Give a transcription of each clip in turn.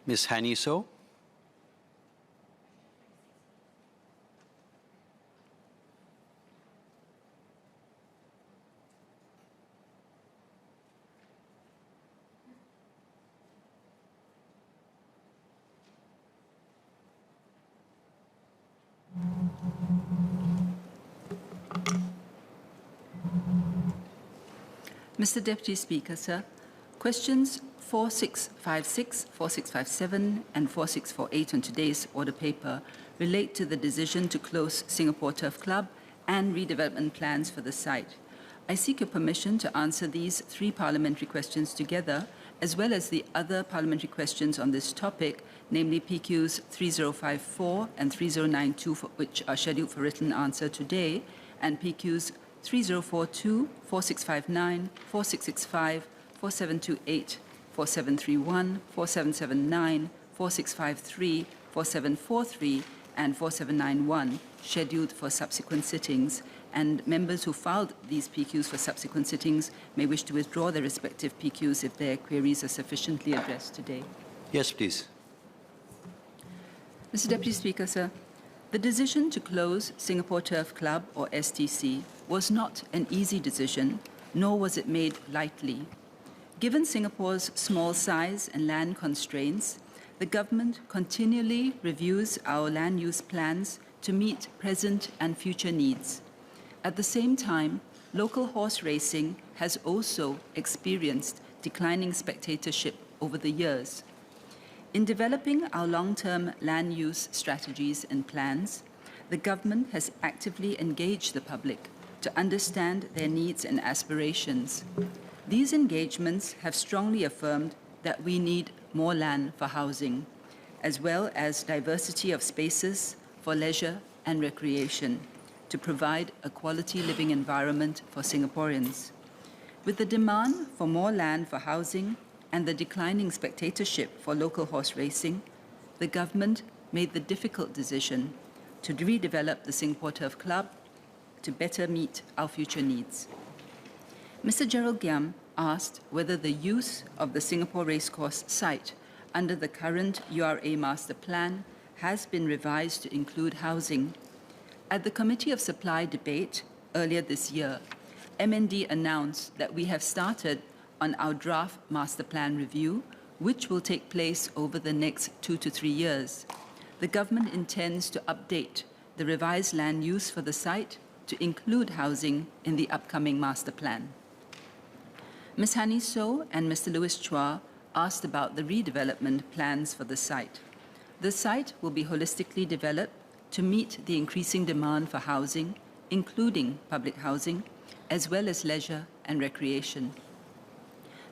Ms. Hani So. Mr. Deputy Speaker, sir, questions 4656, 4657 and 4648 on today's order paper relate to the decision to close Singapore Turf Club and redevelopment plans for the site. I seek your permission to answer these three parliamentary questions together, as well as the other parliamentary questions on this topic, namely PQs 3054 and 3092, which are scheduled for written answer today, and PQs 3042, 4659, 4665, 4728, 4731, 4779, 4653, 4743, and 4791, scheduled for subsequent sittings, and members who filed these PQs for subsequent sittings may wish to withdraw their respective PQs if their queries are sufficiently addressed today. Yes, please. Mr. Deputy Speaker, sir, the decision to close Singapore Turf Club, or STC, was not an easy decision, nor was it made lightly. Given Singapore's small size and land constraints, the government continually reviews our land use plans to meet present and future needs. At the same time, local horse racing has also experienced declining spectatorship over the years. In developing our long-term land use strategies and plans, the government has actively engaged the public to understand their needs and aspirations. These engagements have strongly affirmed that we need more land for housing, as well as diversity of spaces for leisure and recreation, to provide a quality living environment for Singaporeans. With the demand for more land for housing and the declining spectatorship for local horse racing, the government made the difficult decision to redevelop the Singapore Turf Club to better meet our future needs. Mr. Gerald Giam asked whether the use of the Singapore Racecourse site under the current URA Master Plan has been revised to include housing. At the Committee of Supply debate earlier this year, MND announced that we have started on our draft master plan review, which will take place over the next 2 to 3 years. The government intends to update the revised land use for the site to include housing in the upcoming master plan. Ms. Hani So and Mr. Louis Chua asked about the redevelopment plans for the site. The site will be holistically developed to meet the increasing demand for housing, including public housing, as well as leisure and recreation.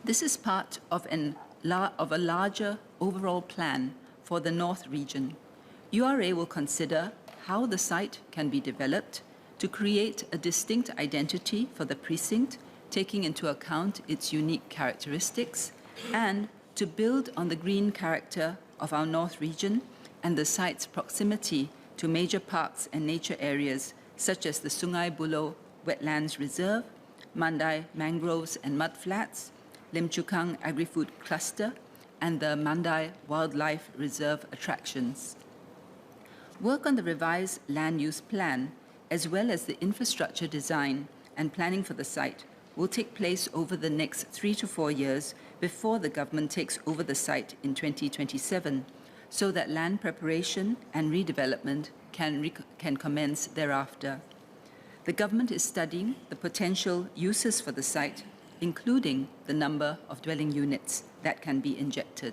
This is part of a larger overall plan for the North region. URA will consider how the site can be developed to create a distinct identity for the precinct, taking into account its unique characteristics, and to build on the green character of our North region and the site's proximity to major parks and nature areas such as the Sungai Buloh Wetlands Reserve, Mandai Mangroves and Mudflats, Lim Chu Kang Agri-Food Cluster, and the Mandai Wildlife Reserve attractions. Work on the revised land use plan, as well as the infrastructure design and planning for the site, will take place over the next 3 to 4 years before the government takes over the site in 2027, so that land preparation and redevelopment can commence thereafter. The government is studying the potential uses for the site, including the number of dwelling units that can be injected.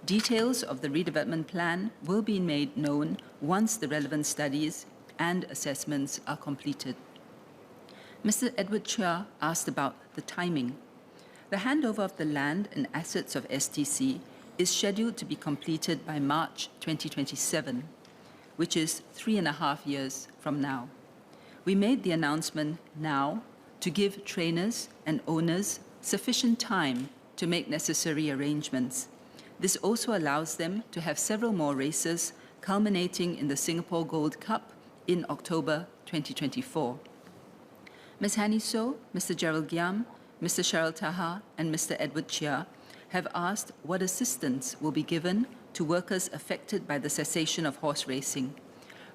Details of the redevelopment plan will be made known once the relevant studies and assessments are completed. Mr. Edward Chia asked about the timing. The handover of the land and assets of STC is scheduled to be completed by March 2027, which is 3.5 years from now. We made the announcement now to give trainers and owners sufficient time to make necessary arrangements. This also allows them to have several more races, culminating in the Singapore Gold Cup in October 2024. Ms. Hani So, Mr. Gerald Giam, Mr. Cheryl Taha, and Mr. Edward Chia have asked what assistance will be given to workers affected by the cessation of horse racing.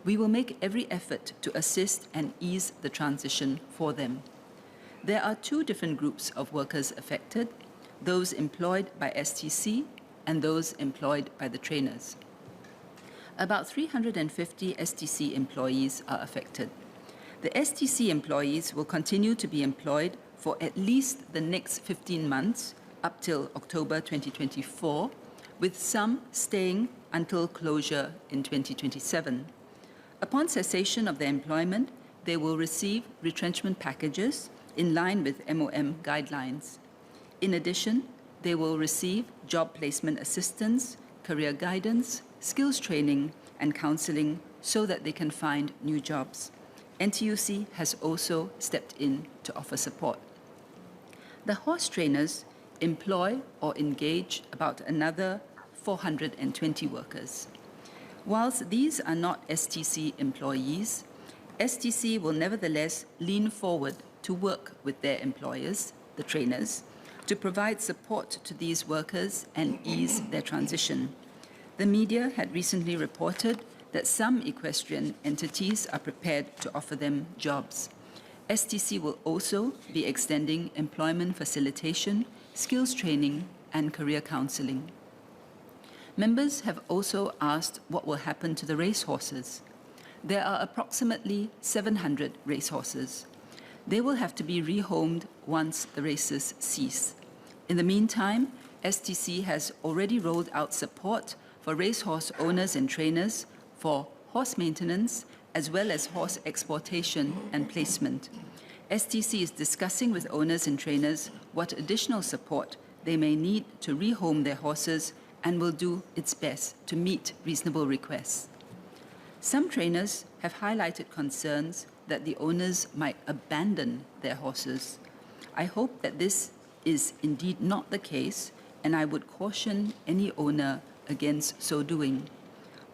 We will make every effort to assist and ease the transition for them. There are two different groups of workers affected, those employed by STC and those employed by the trainers. About 350 STC employees are affected. The STC employees will continue to be employed for at least the next 15 months up till October 2024, with some staying until closure in 2027. Upon cessation of their employment, they will receive retrenchment packages in line with MOM guidelines. In addition, they will receive job placement assistance, career guidance, skills training, and counseling so that they can find new jobs. NTUC has also stepped in to offer support. The horse trainers employ or engage about another 420 workers. Whilst these are not STC employees, STC will nevertheless lean forward to work with their employers, the trainers, to provide support to these workers and ease their transition. The media had recently reported that some equestrian entities are prepared to offer them jobs. STC will also be extending employment facilitation, skills training, and career counseling. Members have also asked what will happen to the racehorses. There are approximately 700 racehorses. They will have to be rehomed once the races cease. In the meantime, STC has already rolled out support for racehorse owners and trainers for horse maintenance as well as horse exportation and placement. STC is discussing with owners and trainers what additional support they may need to rehome their horses and will do its best to meet reasonable requests. Some trainers have highlighted concerns that the owners might abandon their horses. I hope that this is indeed not the case, and I would caution any owner against so doing.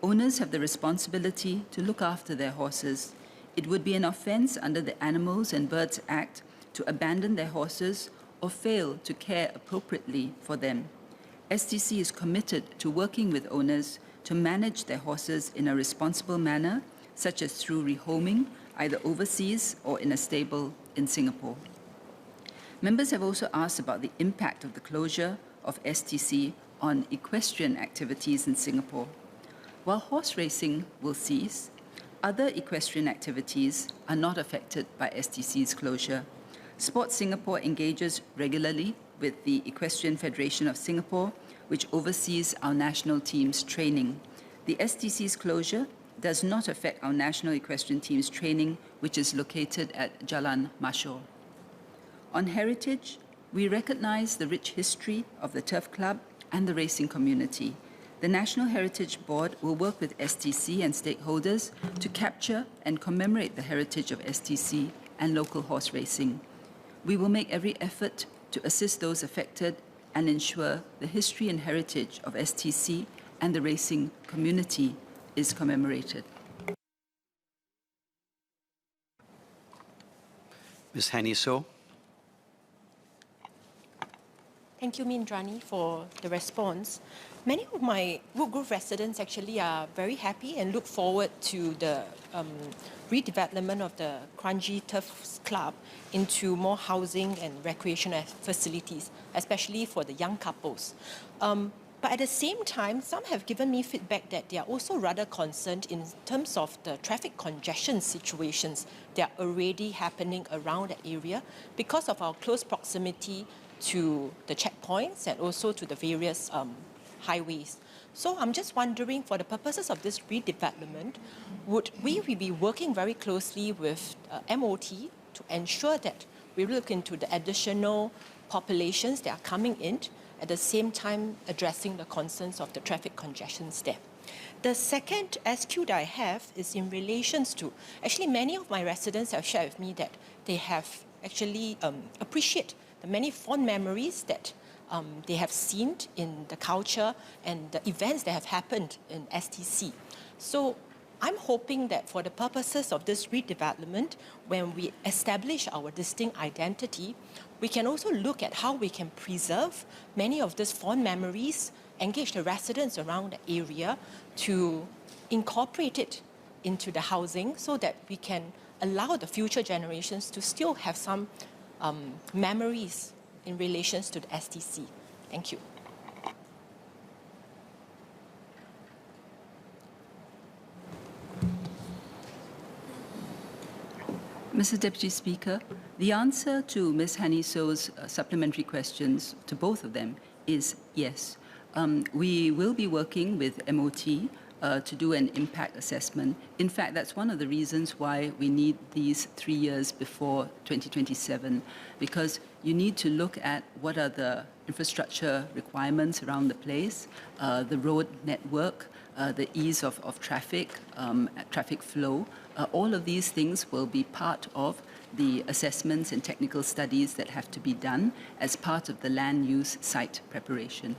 Owners have the responsibility to look after their horses. It would be an offense under the Animals and Birds Act to abandon their horses or fail to care appropriately for them. STC is committed to working with owners to manage their horses in a responsible manner, such as through rehoming, either overseas or in a stable in Singapore. Members have also asked about the impact of the closure of STC on equestrian activities in Singapore. While horse racing will cease, other equestrian activities are not affected by STC's closure. Sport Singapore engages regularly with the Equestrian Federation of Singapore, which oversees our national team's training. The STC's closure does not affect our national equestrian team's training, which is located at Jalan Mashor. On heritage, we recognize the rich history of the Turf Club and the racing community. The National Heritage Board will work with STC and stakeholders to capture and commemorate the heritage of STC and local horse racing. We will make every effort to assist those affected and ensure the history and heritage of STC and the racing community is commemorated. Ms. Haniso. Thank you, Indranee, for the response. Many of my Woodgrove residents actually are very happy and look forward to the redevelopment of the Kranji Turf Club into more housing and recreational facilities, especially for the young couples. But at the same time, some have given me feedback that they are also rather concerned in terms of the traffic congestion situations that are already happening around that area because of our close proximity to the checkpoints and also to the various highways. So I'm just wondering, for the purposes of this redevelopment, would we be working very closely with MOT to ensure that we look into the additional populations that are coming in, at the same time addressing the concerns of the traffic congestions there? The second SQ that I have is in relations to, actually many of my residents have shared with me that they have actually appreciate the many fond memories that they have seen in the culture and the events that have happened in STC. So I'm hoping that for the purposes of this redevelopment, when we establish our distinct identity, we can also look at how we can preserve many of these fond memories, engage the residents around the area to incorporate it into the housing so that we can allow the future generations to still have some memories in relation to the STC. Thank you. Mr. Deputy Speaker, the answer to Ms. Haniso's supplementary questions, to both of them, is yes. We will be working with MOT to do an impact assessment. In fact, that's one of the reasons why we need these 3 years before 2027, because you need to look at what are the infrastructure requirements around the place, the road network, the ease of traffic, traffic flow. All of these things will be part of the assessments and technical studies that have to be done as part of the land use site preparation.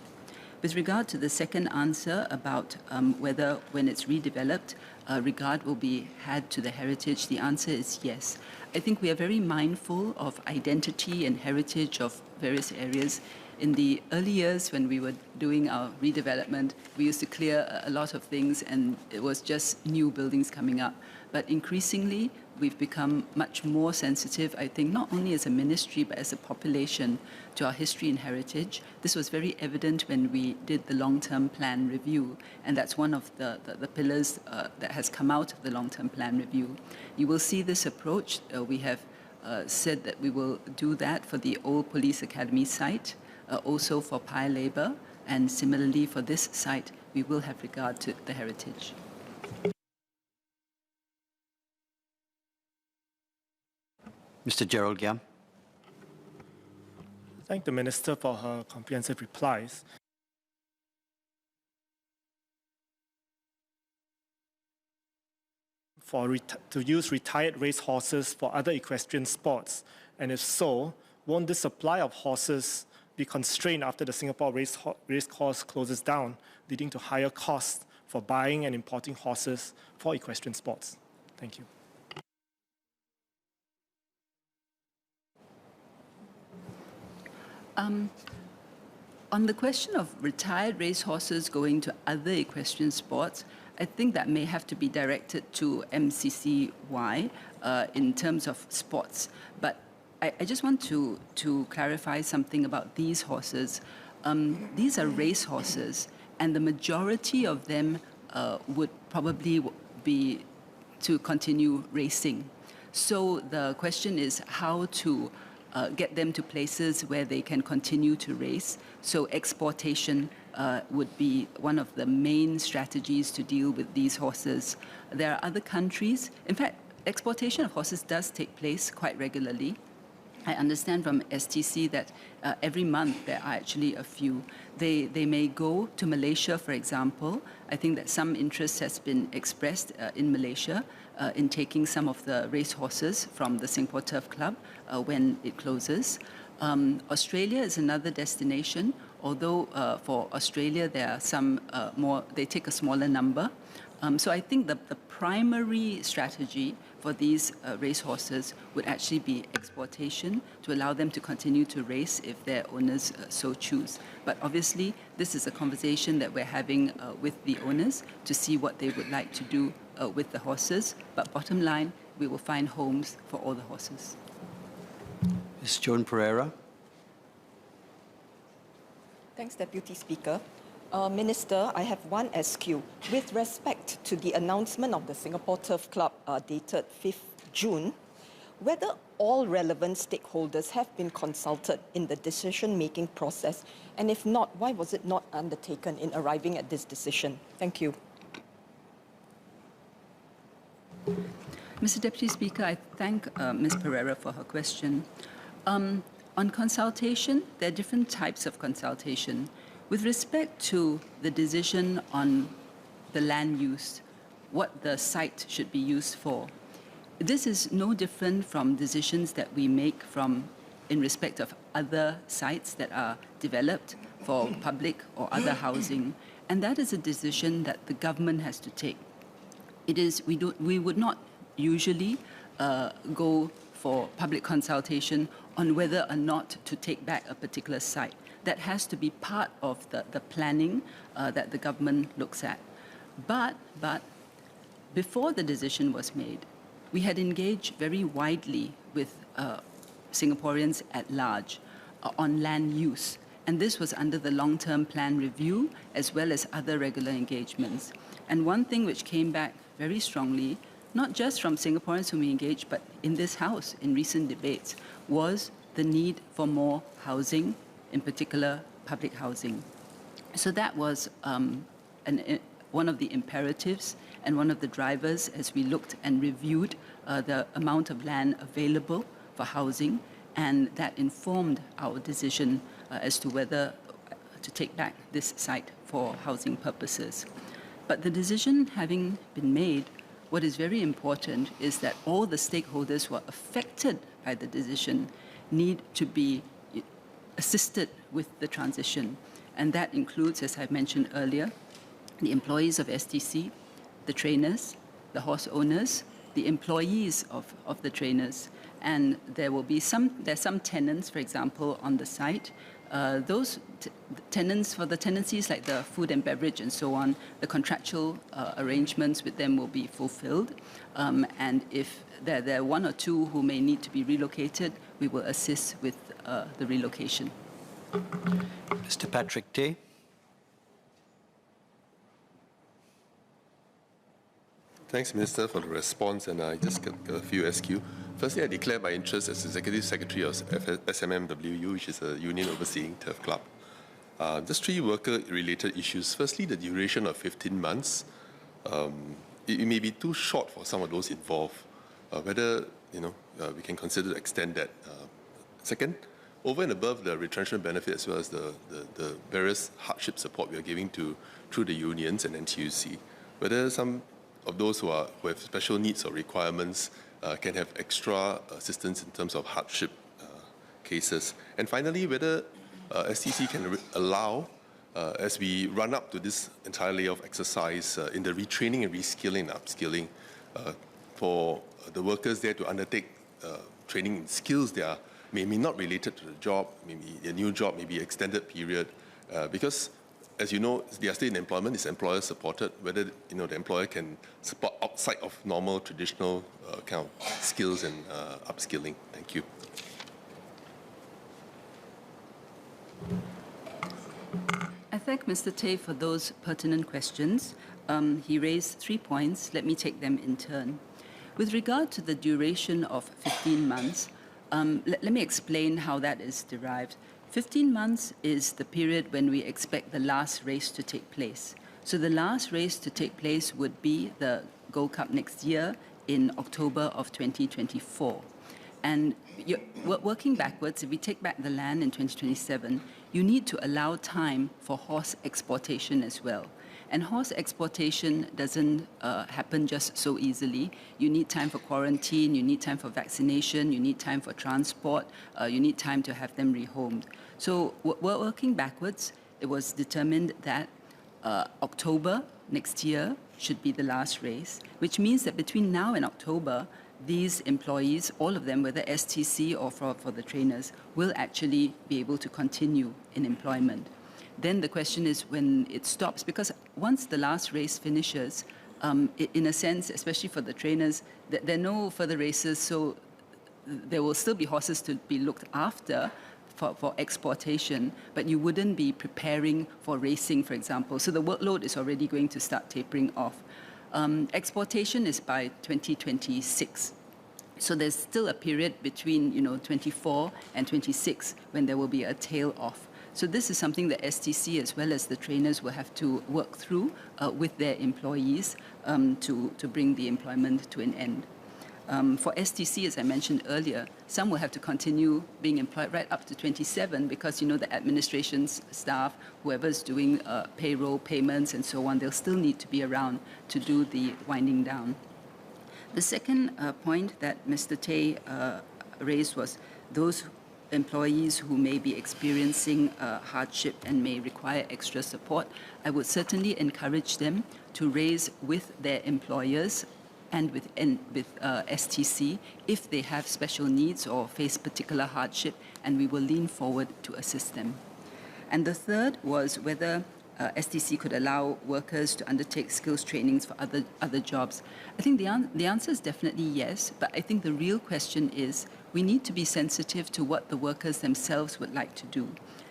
With regard to the second answer about whether when it's redeveloped, regard will be had to the heritage, the answer is yes. I think we are very mindful of identity and heritage of various areas. In the early years when we were doing our redevelopment, we used to clear a lot of things and it was just new buildings coming up. But increasingly, we've become much more sensitive, I think, not only as a ministry, but as a population to our history and heritage. This was very evident when we did the long-term plan review, and that's one of the pillars that has come out of the long-term plan review. You will see this approach. We have said that we will do that for the old Police Academy site, also for Paya Lebar, and similarly for this site, we will have regard to the heritage. Mr. Gerald Giam. Thank the Minister for her comprehensive replies. To use retired racehorses for other equestrian sports, and if so, won't the supply of horses be constrained after the Singapore racecourse closes down, leading to higher costs for buying and importing horses for equestrian sports? Thank you. On the question of retired racehorses going to other equestrian sports, I think that may have to be directed to MCCY in terms of sports. But I just want to clarify something about these horses. These are race horses, and the majority of them would probably be to continue racing. So the question is how to get them to places where they can continue to race. So exportation would be one of the main strategies to deal with these horses. There are other countries. In fact, exportation of horses does take place quite regularly. I understand from STC that every month there are actually a few. They may go to Malaysia, for example. I think that some interest has been expressed in Malaysia in taking some of the race horses from the Singapore Turf Club when it closes. Australia is another destination, although for Australia there are some more, they take a smaller number. So I think the primary strategy for these racehorses would actually be exportation to allow them to continue to race if their owners so choose. But obviously, this is a conversation that we're having with the owners to see what they would like to do with the horses. But bottom line, we will find homes for all the horses. Ms. Joan Pereira. Thanks, Deputy Speaker. Minister, I have one SQ. With respect to the announcement of the Singapore Turf Club dated 5th June, whether all relevant stakeholders have been consulted in the decision-making process, and if not, why was it not undertaken in arriving at this decision? Thank you. Mr. Deputy Speaker, I thank Ms. Pereira for her question. On consultation, there are different types of consultation. With respect to the decision on the land use, what the site should be used for, this is no different from decisions that we make in respect of other sites that are developed for public or other housing, and that is a decision that the government has to take. We would not usually go for public consultation on whether or not to take back a particular site. That has to be part of the planning that the government looks at. But before the decision was made, we had engaged very widely with Singaporeans at large on land use. And this was under the long-term plan review as well as other regular engagements. And one thing which came back very strongly, not just from Singaporeans whom we engaged, but in this House in recent debates, was the need for more housing, in particular public housing. So that was one of the imperatives and one of the drivers as we looked and reviewed the amount of land available for housing, and that informed our decision as to whether to take back this site for housing purposes. But the decision having been made, what is very important is that all the stakeholders who are affected by the decision need to be assisted with the transition. And that includes, as I mentioned earlier, the employees of STC, the trainers, the horse owners, the employees of the trainers. And there's some tenants, for example, on the site. Those tenants, for the tenancies like the food and beverage and so on, the contractual arrangements with them will be fulfilled. And if there are one or two who may need to be relocated, we will assist with the relocation. Mr. Patrick Tay. Thanks, Minister, for the response, and I just got a few SQ. Firstly, I declare my interest as Executive Secretary of SMMWU, which is a union overseeing turf club. Just three worker-related issues. Firstly, the duration of 15 months. It may be too short for some of those involved. Whether we can consider to extend that. Second, over and above the retrenchment benefit as well as the various hardship support we are giving through the unions and NTUC, whether some of those who have special needs or requirements can have extra assistance in terms of hardship cases. And finally, whether STC can allow, as we run up to this entire layoff exercise, in the retraining and reskilling and upskilling, for the workers there to undertake training in skills that are maybe not related to the job, maybe a new job, maybe extended period, because as you know, they are still in employment, it's employer supported, whether the employer can support outside of normal, traditional kind of skills and upskilling. Thank you. I thank Mr. Tay for those pertinent questions. He raised 3 points. Let me take them in turn. With regard to the duration of 15 months, let me explain how that is derived. 15 months is the period when we expect the last race to take place. So the last race to take place would be the Gold Cup next year in October of 2024. And working backwards, if we take back the land in 2027, you need to allow time for horse exportation as well. And horse exportation doesn't happen just so easily. You need time for quarantine, you need time for vaccination, you need time for transport, you need time to have them rehomed. So working backwards, it was determined that October next year should be the last race, which means that between now and October, these employees, all of them, whether STC or for the trainers, will actually be able to continue in employment. Then the question is when it stops, because once the last race finishes, in a sense, especially for the trainers, there are no further races, so there will still be horses to be looked after for exportation, but you wouldn't be preparing for racing, for example. So the workload is already going to start tapering off. Exportation is by 2026. So there's still a period between 24 and 26 when there will be a tail off. So this is something that STC as well as the trainers will have to work through with their employees to bring the employment to an end. For STC, as I mentioned earlier, some will have to continue being employed right up to 27 because, the administration's staff, whoever's doing payroll, payments, and so on, they'll still need to be around to do the winding down. The second point that Mr. Tay raised was those employees who may be experiencing hardship and may require extra support. I would certainly encourage them to raise with their employers and with STC if they have special needs or face particular hardship, and we will lean forward to assist them. And the third was whether STC could allow workers to undertake skills trainings for other jobs. I think the answer is definitely yes, but I think the real question is we need to be sensitive to what the workers themselves would like to do.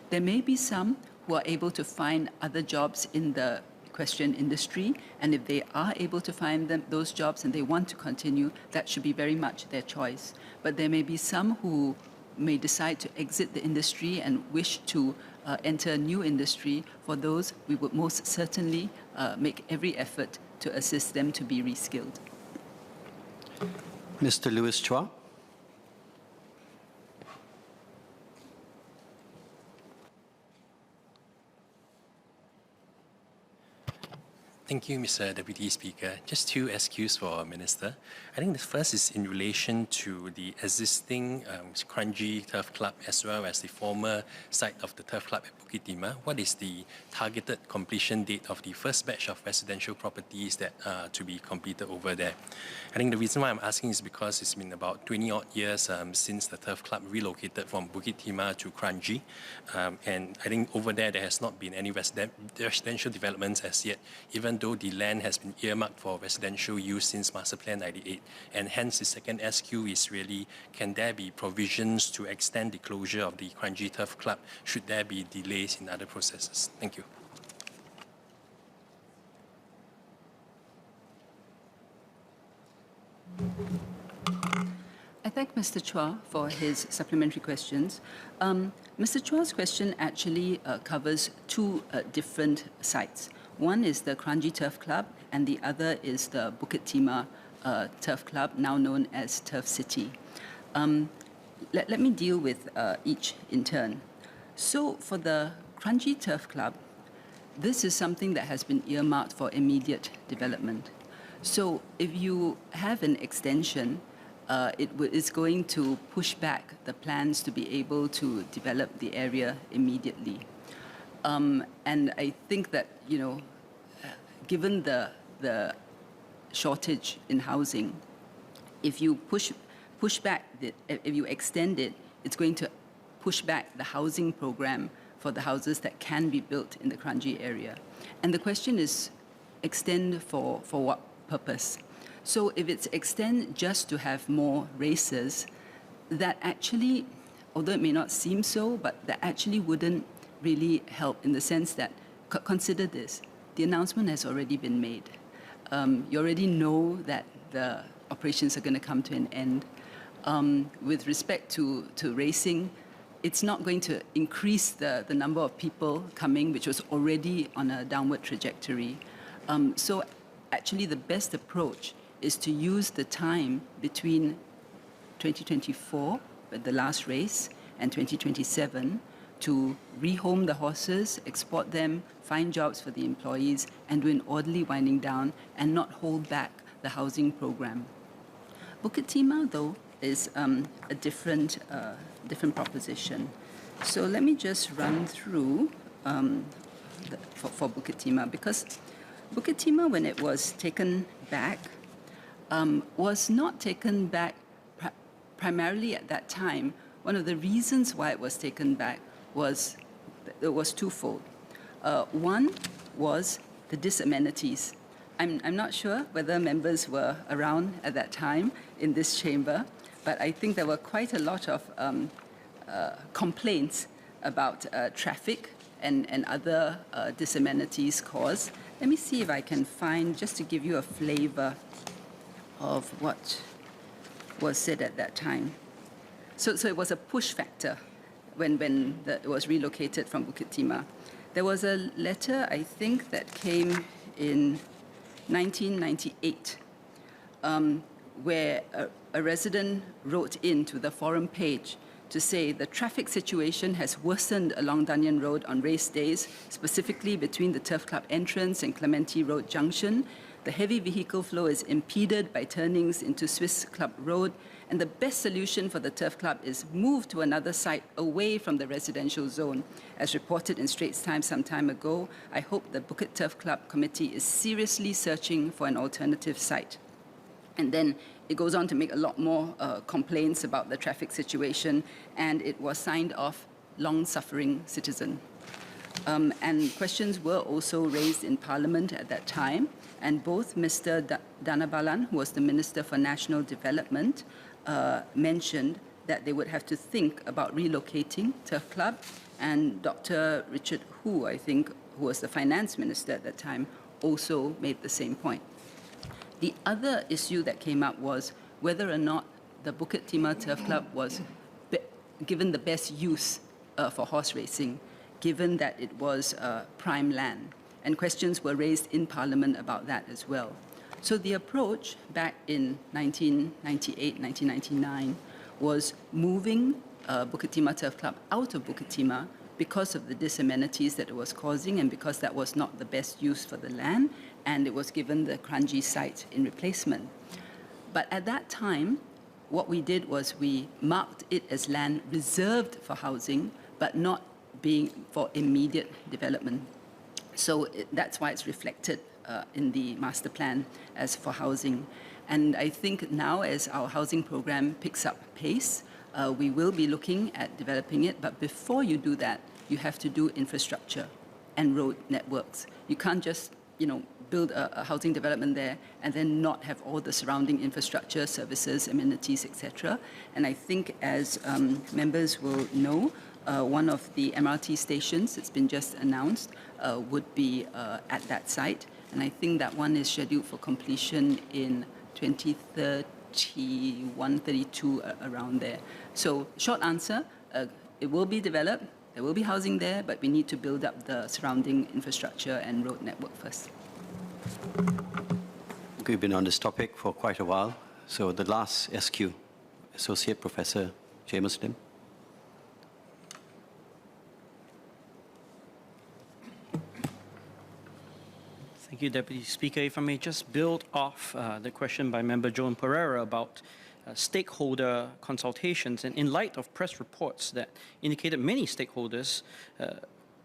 There may be some who are able to find other jobs in the equestrian industry, and if they are able to find those jobs and they want to continue, that should be very much their choice. But there may be some who may decide to exit the industry and wish to enter a new industry. For those, we would most certainly make every effort to assist them to be reskilled. Mr. Louis Chua. Thank you, Mr. Deputy Speaker. Just two SQs for Minister. I think the first is in relation to the existing Kranji Turf Club as well as the former site of the Turf Club at Bukit Timah. What is the targeted completion date of the first batch of residential properties that are to be completed over there? I think the reason why I'm asking is because it's been about 20-odd years since the Turf Club relocated from Bukit Timah to Kranji. And I think over there has not been any residential developments as yet, even though the land has been earmarked for residential use since Master Plan 98. And hence the second SQ is really, can there be provisions to extend the closure of the Kranji Turf Club should there be delays in other processes? Thank you. I thank Mr. Chua for his supplementary questions. Mr. Chua's question actually covers two different sites. One is the Kranji Turf Club, and the other is the Bukit Timah Turf Club, now known as Turf City. Let me deal with each in turn. So for the Kranji Turf Club, this is something that has been earmarked for immediate development. So if you have an extension, it's going to push back the plans to be able to develop the area immediately. And I think that, you know, given the shortage in housing, if you push back, if you extend it, it's going to push back the housing program for the houses that can be built in the Kranji area. And the question is, extend for what purpose? So if it's extend just to have more races, that actually, although it may not seem so, but that actually wouldn't really help in the sense that, consider this, the announcement has already been made. You already know that the operations are going to come to an end. With respect to racing, it's not going to increase the number of people coming, which was already on a downward trajectory. So actually the best approach is to use the time between 2024, the last race, and 2027 to rehome the horses, export them, find jobs for the employees, and do an orderly winding down and not hold back the housing program. Bukit Timah, though, is a different proposition. So let me just run through for Bukit Timah, because Bukit Timah, when it was taken back, was not taken back primarily at that time. One of the reasons why it was taken back was twofold. One was the disamenities. I'm not sure whether members were around at that time in this chamber, but I think there were quite a lot of complaints about traffic and other disamenities caused. Let me see if I can find, just to give you a flavor of what was said at that time. So it was a push factor when it was relocated from Bukit Timah. There was a letter, I think, that came in 1998, where a resident wrote into the forum page to say the traffic situation has worsened along Danyan Road on race days, specifically between the Turf Club entrance and Clementi Road Junction. The heavy vehicle flow is impeded by turnings into Swiss Club Road, and the best solution for the Turf Club is move to another site away from the residential zone. As reported in Straits Times some time ago, I hope the Bukit Turf Club Committee is seriously searching for an alternative site. And then it goes on to make a lot more complaints about the traffic situation, and it was signed off long-suffering citizen. And questions were also raised in Parliament at that time, and both Mr. Dhanabalan, who was the Minister for National Development, mentioned that they would have to think about relocating Turf Club, and Dr. Richard Hu, I think, who was the Finance Minister at that time, also made the same point. The other issue that came up was whether or not the Bukit Timah Turf Club was given the best use for horse racing, given that it was prime land. And questions were raised in Parliament about that as well. So the approach back in 1998, 1999 was moving Bukit Timah Turf Club out of Bukit Timah because of the disamenities that it was causing and because that was not the best use for the land, and it was given the Kranji site in replacement. But at that time, what we did was we marked it as land reserved for housing, but not being for immediate development. So that's why it's reflected in the master plan as for housing. And I think now as our housing program picks up pace, we will be looking at developing it, but before you do that, you have to do infrastructure and road networks. You can't just, build a housing development there and then not have all the surrounding infrastructure, services, amenities, etc. And I think as members will know, one of the MRT stations that's been just announced would be at that site. And I think that one is scheduled for completion in 2031, 32, around there. So short answer, it will be developed, there will be housing there, but we need to build up the surrounding infrastructure and road network first. We've been on this topic for quite a while. So the last SQ, Associate Professor James Lim. Thank you, Deputy Speaker. If I may just build off the question by Member Joan Pereira about stakeholder consultations, and in light of press reports that indicated many stakeholders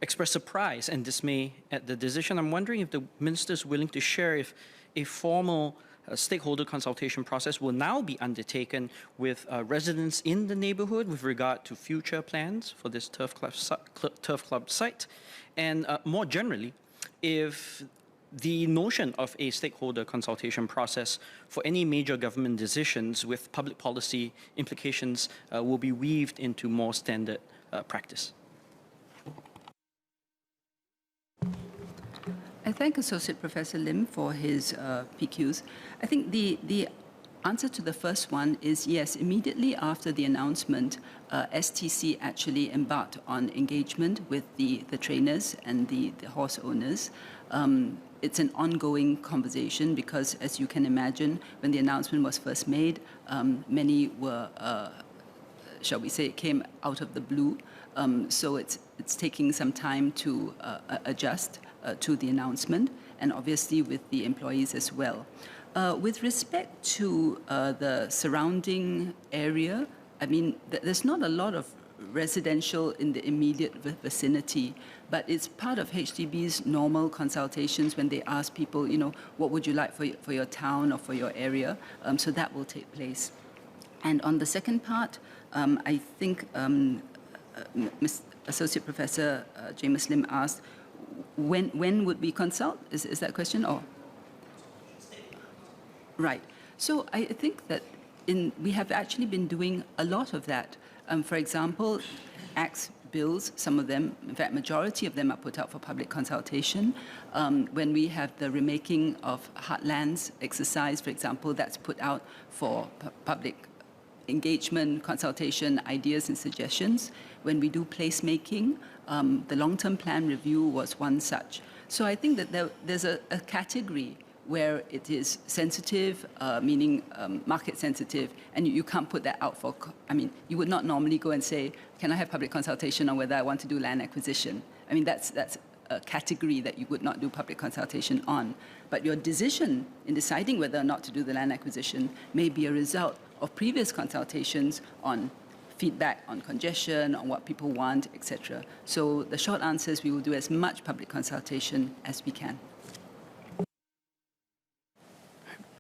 expressed surprise and dismay at the decision, I'm wondering if the Minister is willing to share if a formal stakeholder consultation process will now be undertaken with residents in the neighbourhood with regard to future plans for this turf club site, and more generally, if the notion of a stakeholder consultation process for any major government decisions with public policy implications will be weaved into more standard practice. I thank Associate Professor Lim for his PQs. I think the answer to the first one is yes. Immediately after the announcement, STC actually embarked on engagement with the trainers and the horse owners. It's an ongoing conversation because, as you can imagine, when the announcement was first made, many were, shall we say, it came out of the blue. So it's taking some time to adjust to the announcement, and obviously with the employees as well. With respect to the surrounding area, I mean, there's not a lot of residential in the immediate vicinity, but it's part of HDB's normal consultations when they ask people, what would you like for your town or for your area? So that will take place. And on the second part, I think Associate Professor James Lim asked, when would we consult? Is that question? Or? Right. So I think that we have actually been doing a lot of that. For example, acts, bills, some of them, in fact, majority of them are put out for public consultation. When we have the remaking of heartlands exercise, for example, that's put out for public engagement, consultation, ideas and suggestions. When we do placemaking, the long-term plan review was one such. So I think that there's a category where it is sensitive, meaning market sensitive, and you can't put that out for, you would not normally go and say, can I have public consultation on whether I want to do land acquisition? I mean, that's a category that you would not do public consultation on. But your decision in deciding whether or not to do the land acquisition may be a result of previous consultations on feedback on congestion, on what people want, etc. So the short answer is we will do as much public consultation as we can.